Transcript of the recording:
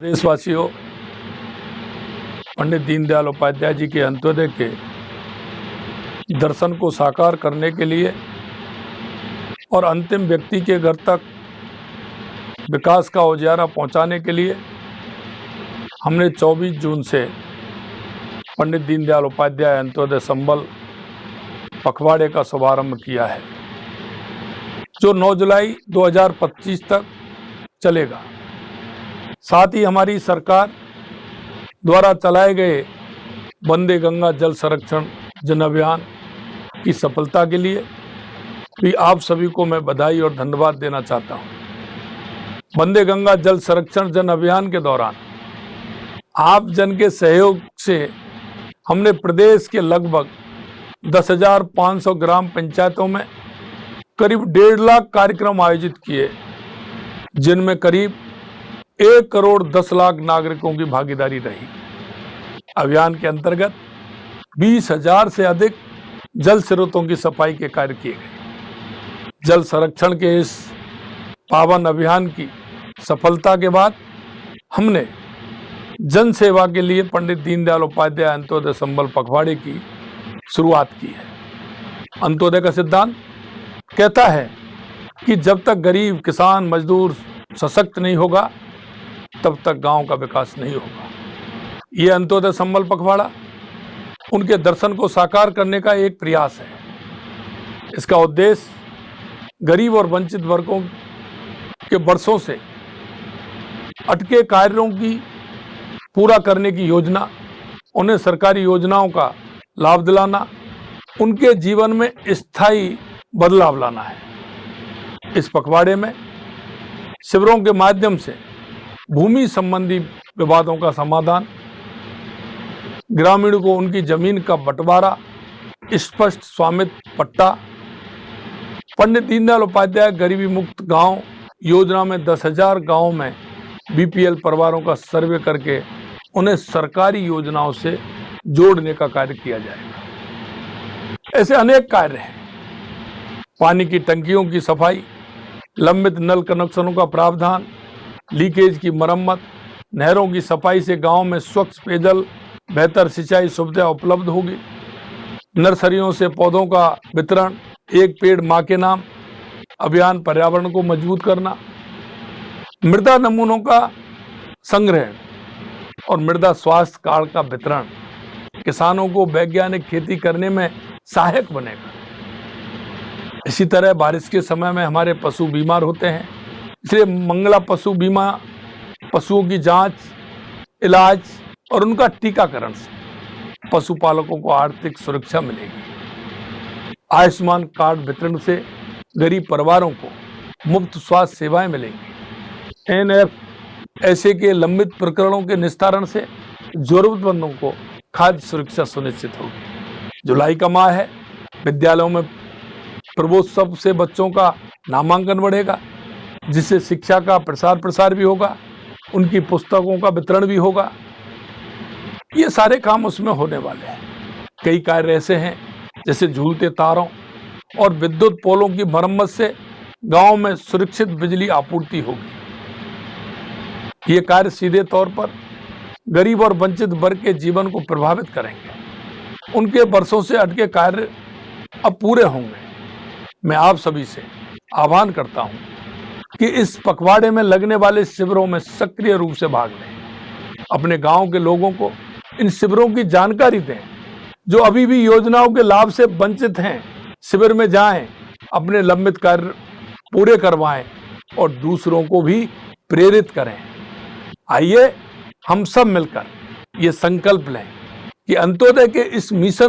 देशवासियों, पंडित दीनदयाल उपाध्याय जी के अंत्योदय के दर्शन को साकार करने के लिए और अंतिम व्यक्ति के घर तक विकास का उजाला पहुंचाने के लिए हमने 24 जून से पंडित दीनदयाल उपाध्याय अंत्योदय संबल पखवाड़े का शुभारंभ किया है, जो 9 जुलाई 2025 तक चलेगा। साथ ही हमारी सरकार द्वारा चलाए गए वंदे गंगा जल संरक्षण जन अभियान की सफलता के लिए भी आप सभी को मैं बधाई और धन्यवाद देना चाहता हूं। वंदे गंगा जल संरक्षण जन अभियान के दौरान आप जन के सहयोग से हमने प्रदेश के लगभग 10,500 ग्राम पंचायतों में करीब 1.5 लाख कार्यक्रम आयोजित किए, जिनमें करीब 1 करोड़ 10 लाख नागरिकों की भागीदारी रही। अभियान के अंतर्गत 20,000 से अधिक जल स्रोतों की सफाई के कार्य किए गए। जल संरक्षण के इस पावन अभियान की सफलता के बाद हमने जन सेवा के लिए पंडित दीनदयाल उपाध्याय अंत्योदय संबल पखवाड़े की शुरुआत की है। अंत्योदय का सिद्धांत कहता है कि जब तक गरीब, किसान, मजदूर सशक्त नहीं होगा तब तक गांव का विकास नहीं होगा। ये अंत्योदय संबल पखवाड़ा उनके दर्शन को साकार करने का एक प्रयास है। इसका उद्देश्य गरीब और वंचित वर्गों के वर्षों से अटके कार्यों की पूरा करने की योजना, उन्हें सरकारी योजनाओं का लाभ दिलाना, उनके जीवन में स्थायी बदलाव लाना है। इस पखवाड़े में शिविरों के माध्यम से भूमि संबंधी विवादों का समाधान, ग्रामीणों को उनकी जमीन का बंटवारा, स्पष्ट स्वामित्व पट्टा, पंडित दीनदयाल उपाध्याय गरीबी मुक्त गांव योजना में 10,000 गांवों में बीपीएल परिवारों का सर्वे करके उन्हें सरकारी योजनाओं से जोड़ने का कार्य किया जाएगा। ऐसे अनेक कार्य हैं। पानी की टंकियों की सफाई, लंबित नल कनेक्शनों का प्रावधान, लीकेज की मरम्मत, नहरों की सफाई से गांव में स्वच्छ पेयजल, बेहतर सिंचाई सुविधा उपलब्ध होगी। नर्सरियों से पौधों का वितरण, एक पेड़ मां के नाम अभियान पर्यावरण को मजबूत करना, मृदा नमूनों का संग्रहण और मृदा स्वास्थ्य कार्ड का वितरण किसानों को वैज्ञानिक खेती करने में सहायक बनेगा। इसी तरह बारिश के समय में हमारे पशु बीमार होते हैं, इसलिए मंगला पशु बीमा, पशुओं की जांच, इलाज और उनका टीकाकरण से पशुपालकों को आर्थिक सुरक्षा मिलेगी। आयुष्मान कार्ड वितरण से गरीब परिवारों को मुफ्त स्वास्थ्य सेवाएं मिलेंगी। एनएफएसए के लंबित प्रकरणों के निस्तारण से जरूरतमंदों को खाद्य सुरक्षा सुनिश्चित होगी। जुलाई का माह है, विद्यालयों में प्रबोत्सव से बच्चों का नामांकन बढ़ेगा, जिससे शिक्षा का प्रसार भी होगा, उनकी पुस्तकों का वितरण भी होगा। ये सारे काम उसमें होने वाले हैं। कई कार्य ऐसे हैं जैसे झूलते तारों और विद्युत पोलों की मरम्मत से गांव में सुरक्षित बिजली आपूर्ति होगी। ये कार्य सीधे तौर पर गरीब और वंचित वर्ग के जीवन को प्रभावित करेंगे। उनके वर्षों से अटके कार्य अब पूरे होंगे। मैं आप सभी से आह्वान करता हूं कि इस पखवाड़े में लगने वाले शिविरों में सक्रिय रूप से भाग लें। अपने गांव के लोगों को इन शिविरों की जानकारी दें। जो अभी भी योजनाओं के लाभ से वंचित हैं, शिविर में जाएं, अपने लंबित कार्य पूरे करवाएं और दूसरों को भी प्रेरित करें। आइए हम सब मिलकर ये संकल्प लें कि अंत्योदय के इस मिशन